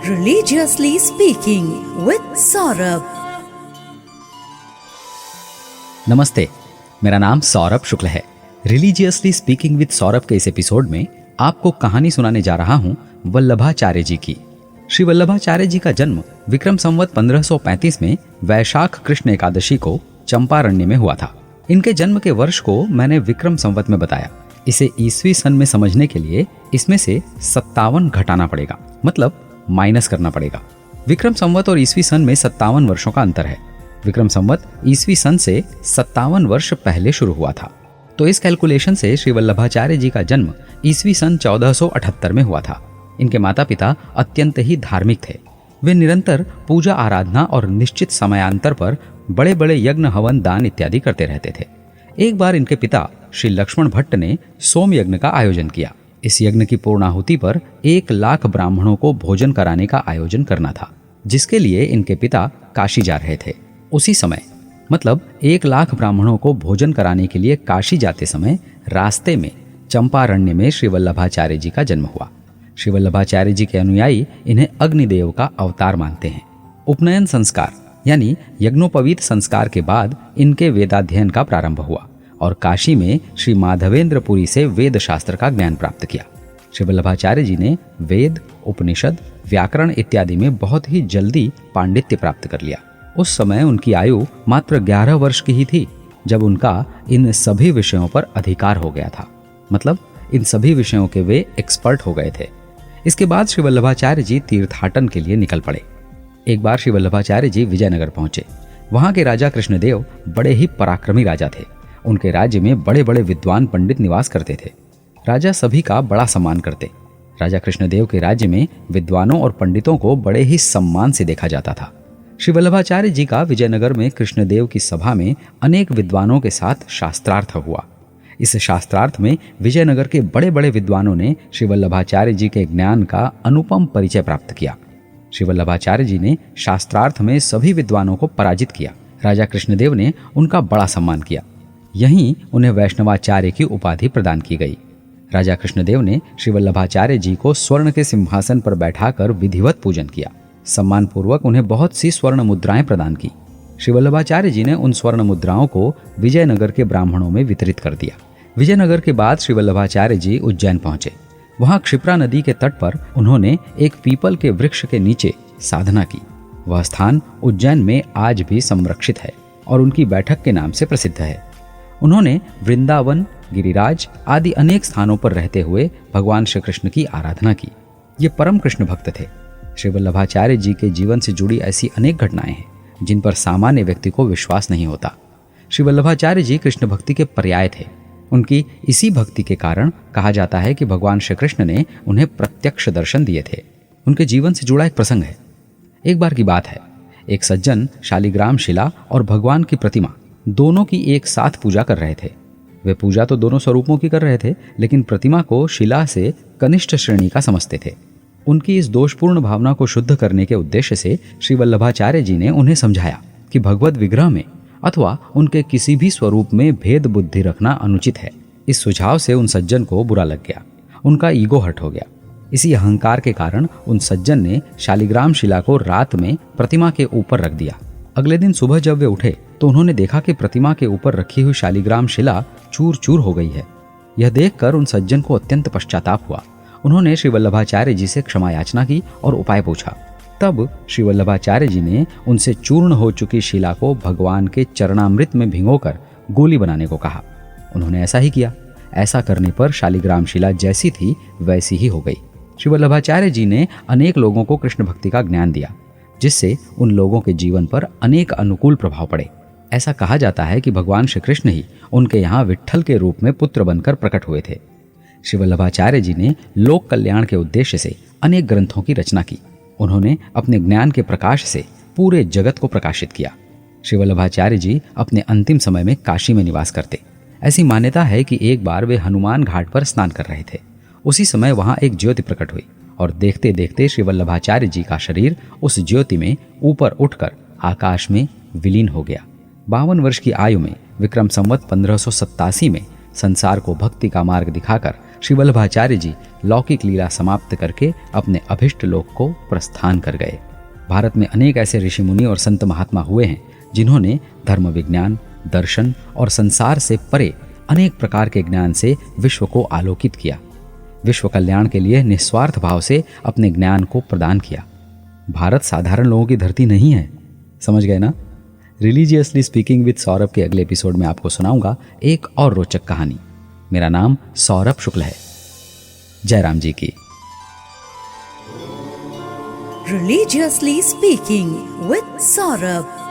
Religiously Speaking with Saurabh. नमस्ते, मेरा नाम सौरभ शुक्ल है। रिलीजियसली स्पीकिंग विद सौरभ के इस एपिसोड में आपको कहानी सुनाने जा रहा हूँ वल्लभाचार्य जी की। श्री वल्लभाचार्य जी का जन्म विक्रम संवत 1535 में वैशाख कृष्ण एकादशी को चंपारण्य में हुआ था। इनके जन्म के वर्ष को मैंने विक्रम संवत में बताया। इसे ईस्वी सन में समझने के लिए इसमें से 57 घटाना पड़ेगा, मतलब माइनस करना पड़ेगा। विक्रम संवत और ईस्वी सन में 57 वर्षों का अंतर है। विक्रम संवत ईस्वी सन से 57 वर्ष पहले शुरू हुआ था, तो इस कैलकुलेशन से श्री वल्लभाचार्य जी का जन्म ईस्वी सन 1478 में हुआ था। इनके माता पिता अत्यंत ही धार्मिक थे। वे निरंतर पूजा आराधना और निश्चित समयांतर पर बड़े बड़े यज्ञ हवन दान इत्यादि करते रहते थे। एक बार इनके पिता श्री लक्ष्मण भट्ट ने सोम यज्ञ का आयोजन किया। इस यज्ञ की पूर्णाहुति पर 1 लाख ब्राह्मणों को भोजन कराने का आयोजन करना था, जिसके लिए इनके पिता काशी जा रहे थे। उसी समय, मतलब 1 लाख ब्राह्मणों को भोजन कराने के लिए काशी जाते समय रास्ते में चंपारण्य में श्री वल्लभाचार्य जी का जन्म हुआ। श्री वल्लभाचार्य जी के अनुयायी इन्हें अग्निदेव का अवतार मानते हैं। उपनयन संस्कार यानी यज्ञोपवीत संस्कार के बाद इनके वेदाध्ययन का प्रारंभ हुआ और काशी में श्री माधवेंद्रपुरी से वेद शास्त्र का ज्ञान प्राप्त किया। श्री वल्लभाचार्य जी ने वेद, उपनिषद, व्याकरण इत्यादि में बहुत ही जल्दी पांडित्य प्राप्त कर लिया। उस समय उनकी आयु मात्र 11 वर्ष की ही थी जब उनका इन सभी विषयों पर अधिकार हो गया था, मतलब इन सभी विषयों के वे एक्सपर्ट हो गए थे। इसके बाद श्री वल्लभाचार्य जी तीर्थाटन के लिए निकल पड़े। एक बार श्री वल्लभाचार्य जी विजयनगर पहुंचे। वहां के राजा कृष्णदेव बड़े ही पराक्रमी राजा थे। उनके राज्य में बड़े बड़े विद्वान पंडित निवास करते थे। राजा सभी का बड़ा सम्मान करते। राजा कृष्णदेव के राज्य में विद्वानों और पंडितों को बड़े ही सम्मान से देखा जाता था। श्री वल्लभाचार्य जी का विजयनगर में कृष्णदेव की सभा में अनेक विद्वानों के साथ शास्त्रार्थ हुआ। इस शास्त्रार्थ में विजयनगर के बड़े बड़े विद्वानों ने श्री वल्लभाचार्य जी के ज्ञान का अनुपम परिचय प्राप्त किया। श्री वल्लभाचार्य जी ने शास्त्रार्थ में सभी विद्वानों को पराजित किया। राजा कृष्णदेव ने उनका बड़ा सम्मान किया। यहीं उन्हें वैष्णवाचार्य की उपाधि प्रदान की गई। राजा कृष्णदेव ने श्री वल्लभाचार्य जी को स्वर्ण के सिंहासन पर बैठाकर विधिवत पूजन किया। सम्मान पूर्वक उन्हें बहुत सी स्वर्ण मुद्राएं प्रदान की। श्री वल्लभाचार्य जी ने उन स्वर्ण मुद्राओं को विजयनगर के ब्राह्मणों में वितरित कर दिया। विजयनगर के बाद श्री वल्लभाचार्य जी उज्जैन पहुंचे। वहां क्षिप्रा नदी के तट पर उन्होंने एक पीपल के वृक्ष के नीचे साधना की। वह स्थान उज्जैन में आज भी संरक्षित है और उनकी बैठक के नाम से प्रसिद्ध है। उन्होंने वृंदावन, गिरिराज आदि अनेक स्थानों पर रहते हुए भगवान श्री कृष्ण की आराधना की। ये परम कृष्ण भक्त थे। श्री वल्लभाचार्य जी के जीवन से जुड़ी ऐसी अनेक घटनाएं हैं जिन पर सामान्य व्यक्ति को विश्वास नहीं होता। श्री वल्लभाचार्य जी कृष्ण भक्ति के पर्याय थे। उनकी इसी भक्ति के कारण कहा जाता है कि भगवान श्री कृष्ण ने उन्हें प्रत्यक्ष दर्शन दिए थे। उनके जीवन से जुड़ा एक प्रसंग है। एक बार की बात है, एक सज्जन शालिग्राम शिला और भगवान की प्रतिमा दोनों की एक साथ पूजा कर रहे थे। वे पूजा तो दोनों स्वरूपों की कर रहे थे, लेकिन प्रतिमा को शिला से कनिष्ठ श्रेणी का समझते थे। उनकी इस दोषपूर्ण भावना को शुद्ध करने के उद्देश्य से श्री वल्लभाचार्य जी ने उन्हें समझाया कि भगवत विग्रह में अथवा उनके किसी भी स्वरूप में भेद बुद्धि रखना अनुचित है। इस सुझाव से उन सज्जन को बुरा लग गया। उनका ईगो हर्ट हो गया। इसी अहंकार के कारण उन सज्जन ने शालिग्राम शिला को रात में प्रतिमा के ऊपर रख दिया। अगले दिन सुबह जब वे उठे तो उन्होंने देखा कि प्रतिमा के ऊपर रखी हुई शालिग्राम शिला चूर चूर हो गई है। यह देखकर उन सज्जन को अत्यंत पश्चाताप हुआ। उन्होंने श्री वल्लभाचार्य जी से क्षमा याचना की और उपाय पूछा। तब श्री वल्लभाचार्य जी ने उनसे चूर्ण हो चुकी शिला को भगवान के चरणामृत में भिगोकर गोली बनाने को कहा। उन्होंने ऐसा ही किया। ऐसा करने पर शालिग्राम शिला जैसी थी वैसी ही हो गई। श्री वल्लभाचार्य जी ने अनेक लोगों को कृष्ण भक्ति का ज्ञान दिया, जिससे उन लोगों के जीवन पर अनेक अनुकूल प्रभाव पड़े। ऐसा कहा जाता है कि भगवान श्री कृष्ण ही उनके यहाँ विट्ठल के रूप में पुत्र बनकर प्रकट हुए थे। श्री वल्लभाचार्य जी ने लोक कल्याण के उद्देश्य से अनेक ग्रंथों की रचना की। उन्होंने अपने ज्ञान के प्रकाश से पूरे जगत को प्रकाशित किया। श्री वल्लभाचार्य जी अपने अंतिम समय में काशी में निवास करते। ऐसी मान्यता है कि एक बार वे हनुमान घाट पर स्नान कर रहे थे। उसी समय वहां एक ज्योति प्रकट हुई और देखते देखते श्री वल्लभाचार्य जी का शरीर उस ज्योति में ऊपर उठकर आकाश में विलीन हो गया। 52 वर्ष की आयु में विक्रम संवत 1587 में संसार को भक्ति का मार्ग दिखाकर श्री वल्लभाचार्य जी लौकिक लीला समाप्त करके अपने अभिष्ट लोक को प्रस्थान कर गए। भारत में अनेक ऐसे ऋषि मुनि और संत महात्मा हुए हैं जिन्होंने धर्म विज्ञान, दर्शन और संसार से परे अनेक प्रकार के ज्ञान से विश्व को आलोकित किया, विश्व कल्याण के लिए निस्वार्थ भाव से अपने ज्ञान को प्रदान किया। भारत साधारण लोगों की धरती नहीं है, समझ गए ना। रिलीजियसली स्पीकिंग विद सौरभ के अगले एपिसोड में आपको सुनाऊंगा एक और रोचक कहानी। मेरा नाम सौरभ शुक्ल है। जयराम जी की। Religiously Speaking with Saurabh.